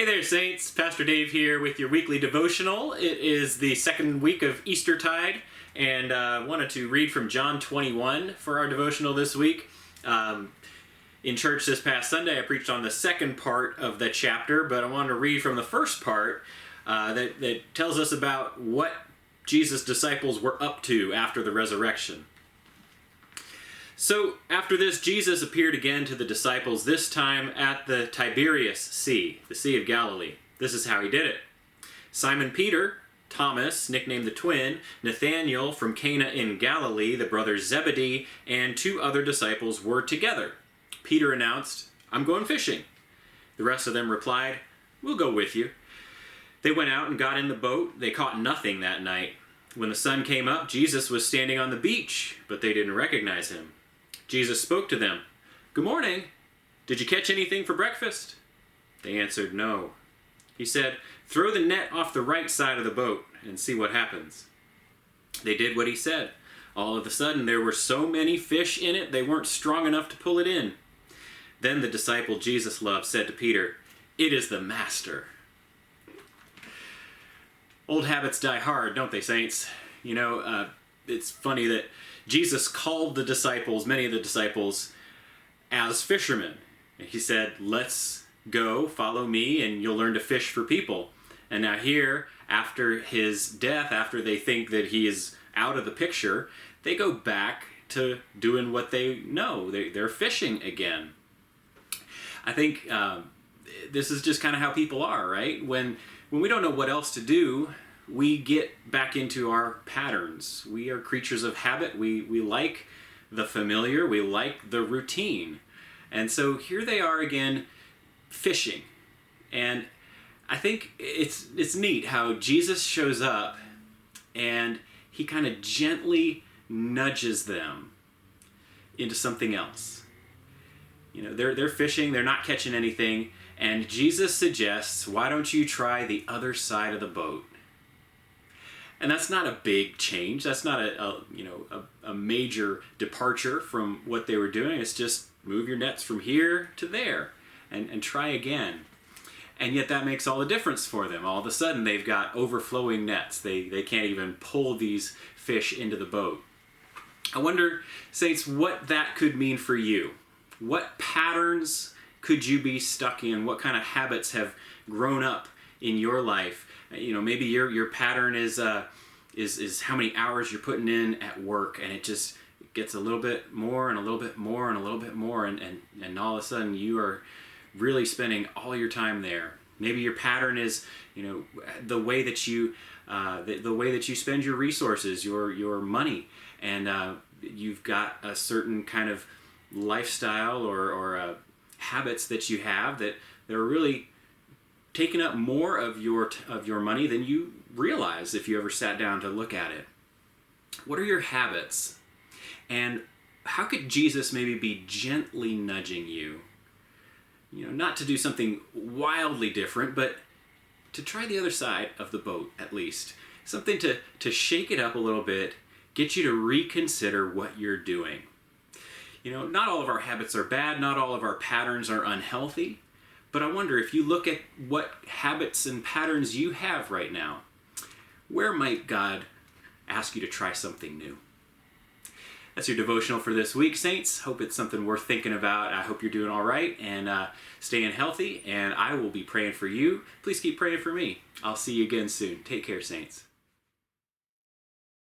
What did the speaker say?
Hey there, Saints. Pastor Dave here with your weekly devotional. It is the second week of Eastertide, and I wanted to read from John 21 for our devotional this week. In church this past Sunday, I preached on the second part of the chapter, but I wanted to read from the first part that tells us about what Jesus' disciples were up to after the resurrection. So, after this, Jesus appeared again to the disciples, this time at the Tiberias Sea, the Sea of Galilee. This is how he did it. Simon Peter, Thomas, nicknamed the Twin, Nathanael from Cana in Galilee, the brothers Zebedee, and two other disciples were together. Peter announced, "I'm going fishing." The rest of them replied, "We'll go with you." They went out and got in the boat. They caught nothing that night. When the sun came up, Jesus was standing on the beach, but they didn't recognize him. Jesus spoke to them. "Good morning. Did you catch anything for breakfast?" They answered, "No." He said, "Throw the net off the right side of the boat and see what happens." They did what he said. All of a sudden, there were so many fish in it, they weren't strong enough to pull it in. Then the disciple Jesus loved said to Peter, "It is the Master." Old habits die hard, don't they, saints? It's funny that Jesus called the disciples, many of the disciples, as fishermen. He said, "Let's go, follow me, and you'll learn to fish for people." And now here, after his death, after they think that he is out of the picture, they go back to doing what they know. They're fishing again. I think this is just kind of how people are, right? When we don't know what else to do, we get back into our patterns. We are creatures of habit. We like the familiar. We like the routine. And so here they are again, fishing. And I think it's neat how Jesus shows up and he kind of gently nudges them into something else. They're fishing, they're not catching anything, and Jesus suggests, "Why don't you try the other side of the boat?" And that's not a big change. That's not a major departure from what they were doing. It's just move your nets from here to there and try again. And yet that makes all the difference for them. All of a sudden they've got overflowing nets. They can't even pull these fish into the boat. I wonder, saints, what that could mean for you. What patterns could you be stuck in? What kind of habits have grown up in your life? Maybe your pattern is how many hours you're putting in at work, and it just gets a little bit more and a little bit more and a little bit more, and all of a sudden you are really spending all your time there. Maybe your pattern is the way that you spend your resources, your money, and you've got a certain kind of lifestyle or habits that you have that are really taking up more of your money than you realize if you ever sat down to look at it. What are your habits? And how could Jesus maybe be gently nudging you? Not to do something wildly different, but to try the other side of the boat at least. Something to shake it up a little bit, get you to reconsider what you're doing. Not all of our habits are bad, not all of our patterns are unhealthy. But I wonder, if you look at what habits and patterns you have right now, where might God ask you to try something new? That's your devotional for this week, Saints. Hope it's something worth thinking about. I hope you're doing all right and staying healthy, and I will be praying for you. Please keep praying for me. I'll see you again soon. Take care, Saints.